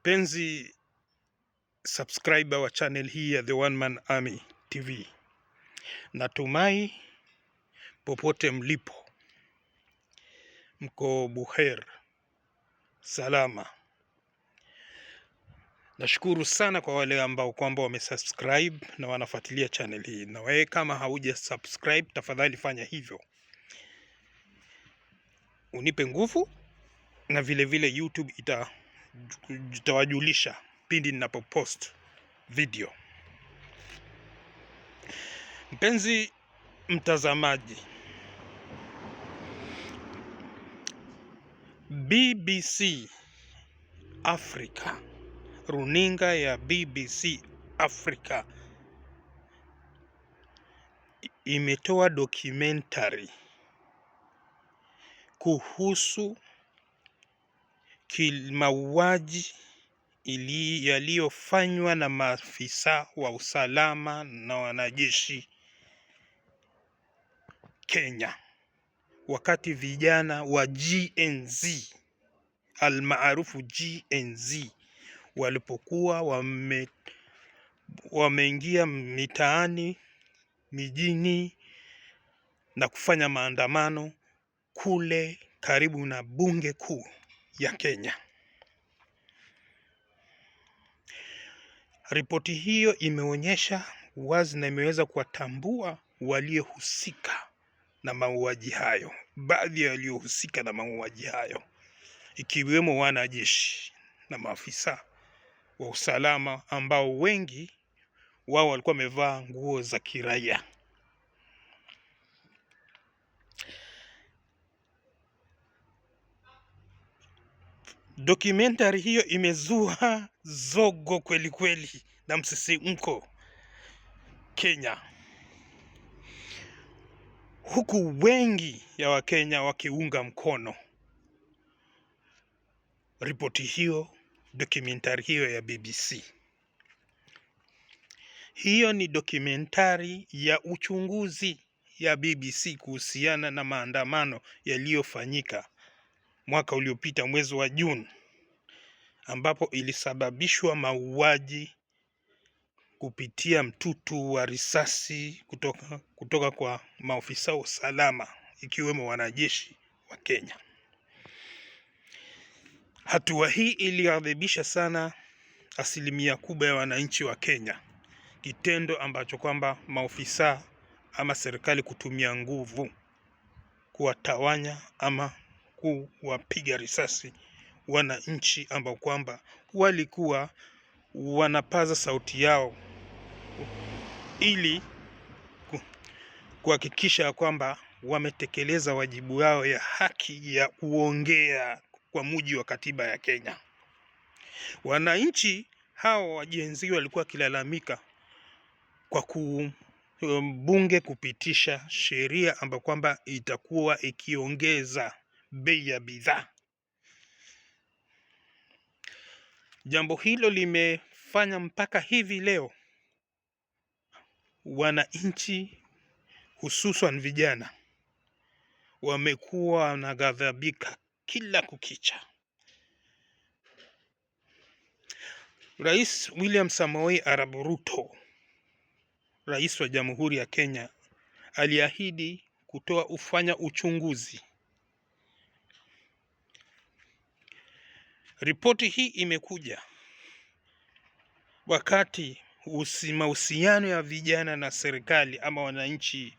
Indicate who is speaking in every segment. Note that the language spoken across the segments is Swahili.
Speaker 1: Mpenzi subscriber wa channel hii ya The One Man Army TV, natumai popote mlipo mko buher salama. Nashukuru sana kwa wale ambao kwamba wamesubscribe na wanafuatilia channel hii, na wewe kama hauja subscribe, tafadhali fanya hivyo, unipe nguvu, na vile vile YouTube itawajulisha pindi ninapopost video. Mpenzi mtazamaji, BBC Africa, runinga ya BBC Africa imetoa documentary kuhusu mauaji yaliyofanywa na maafisa wa usalama na wanajeshi Kenya wakati vijana wa GNZ almaarufu GNZ walipokuwa wameingia mitaani, mijini na kufanya maandamano kule karibu na bunge kuu ya Kenya. Ripoti hiyo imeonyesha wazi na imeweza kuwatambua waliohusika na mauaji hayo, baadhi ya waliohusika na mauaji hayo ikiwemo wanajeshi na maafisa wa usalama ambao wengi wao walikuwa wamevaa nguo za kiraia. Documentary hiyo imezua zogo kweli kweli na msisimko Kenya, huku wengi ya Wakenya wakiunga mkono ripoti hiyo, documentary hiyo ya BBC. Hiyo ni documentary ya uchunguzi ya BBC kuhusiana na maandamano yaliyofanyika mwaka uliopita mwezi wa Juni, ambapo ilisababishwa mauaji kupitia mtutu wa risasi kutoka kwa maafisa wa usalama ikiwemo wanajeshi wa Kenya. Hatua hii iliadhibisha sana asilimia kubwa ya wananchi wa Kenya, kitendo ambacho kwamba maofisa ama serikali kutumia nguvu kuwatawanya ama kuwapiga risasi wananchi ambao kwamba walikuwa wanapaza sauti yao ili kuhakikisha kwamba wametekeleza wajibu wao ya haki ya kuongea kwa mujibu wa katiba ya Kenya. Wananchi hao wajenzi walikuwa wakilalamika kwa bunge kupitisha sheria ambayo kwamba itakuwa ikiongeza bei ya bidhaa. Jambo hilo limefanya mpaka hivi leo wananchi hususan vijana wamekuwa wanaghadhabika kila kukicha. Rais William Samoei Arap Ruto, rais wa Jamhuri ya Kenya, aliahidi kufanya uchunguzi. Ripoti hii imekuja wakati mahusiano ya vijana na serikali ama wananchi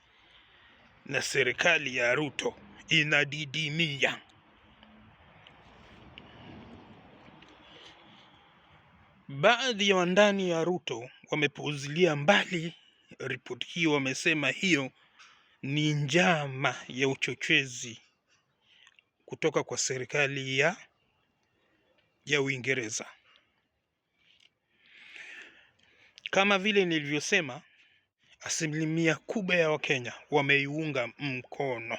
Speaker 1: na serikali ya Ruto inadidimia. Baadhi ya wandani ya Ruto wamepuuzilia mbali ripoti hiyo, wamesema hiyo ni njama ya uchochezi kutoka kwa serikali ya Uingereza. Kama vile nilivyosema, asilimia kubwa ya Wakenya wameiunga mkono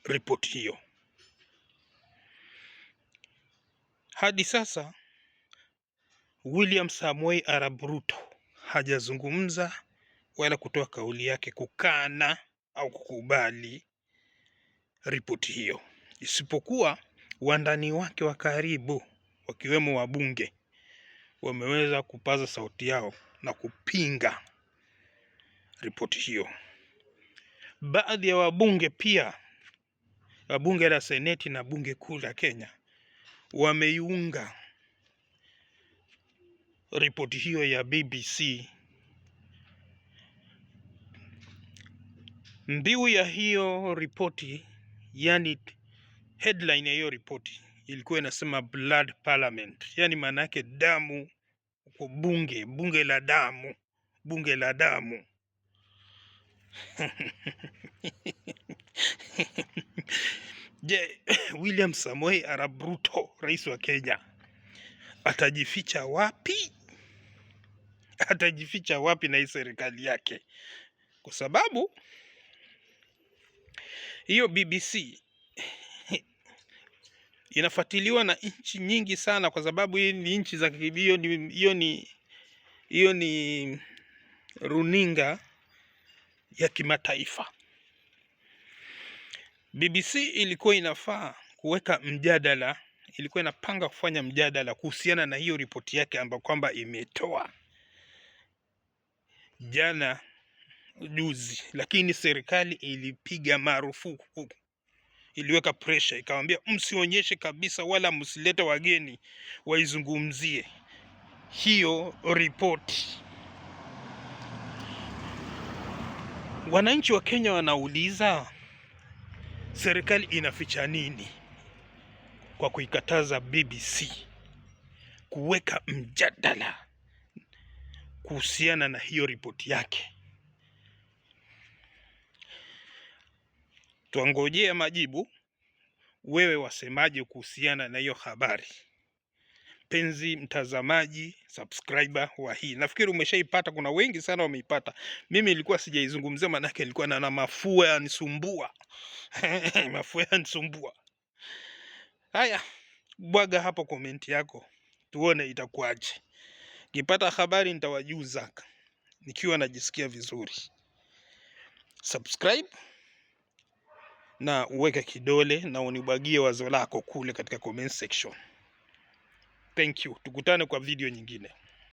Speaker 1: ripoti hiyo. Hadi sasa William Samoei Arap Ruto hajazungumza wala kutoa kauli yake kukana au kukubali ripoti hiyo, isipokuwa wandani wake wa karibu wakiwemo wabunge wameweza kupaza sauti yao na kupinga ripoti hiyo. Baadhi ya wabunge pia, wabunge la Seneti na bunge kuu la Kenya, wameiunga ripoti hiyo ya BBC. Mbiu ya hiyo ripoti, yani headline ya hiyo ripoti ilikuwa inasema Blood Parliament, yani maana yake damu kwa bunge, bunge la damu, bunge la damu. Je, William Samoei Arap Ruto, rais wa Kenya, atajificha wapi? Atajificha wapi na hii serikali yake? Kwa sababu hiyo BBC inafuatiliwa na nchi nyingi sana, kwa sababu hii ni nchi za hiyo ni runinga ya kimataifa. BBC ilikuwa inafaa kuweka mjadala, ilikuwa inapanga kufanya mjadala kuhusiana na hiyo ripoti yake ambayo kwamba imetoa jana juzi, lakini serikali ilipiga marufuku, iliweka pressure, ikamwambia msionyeshe kabisa wala msilete wageni waizungumzie hiyo ripoti. Wananchi wa Kenya wanauliza serikali inaficha nini kwa kuikataza BBC kuweka mjadala kuhusiana na hiyo ripoti yake? Tuangojea majibu. Wewe wasemaje kuhusiana na hiyo habari? Penzi mtazamaji, subscriber wa hii, nafikiri umeshaipata. Kuna wengi sana wameipata. Mimi nilikuwa sijaizungumzia, manake nilikuwa na mafua yanisumbua. Mafua yanisumbua. Haya, bwaga hapo komenti yako tuone itakuwaje. Nikipata habari nitawajuza nikiwa najisikia vizuri. Subscribe na uweke kidole na unibwagie wazo lako kule katika comment section. Thank you. Tukutane kwa video nyingine.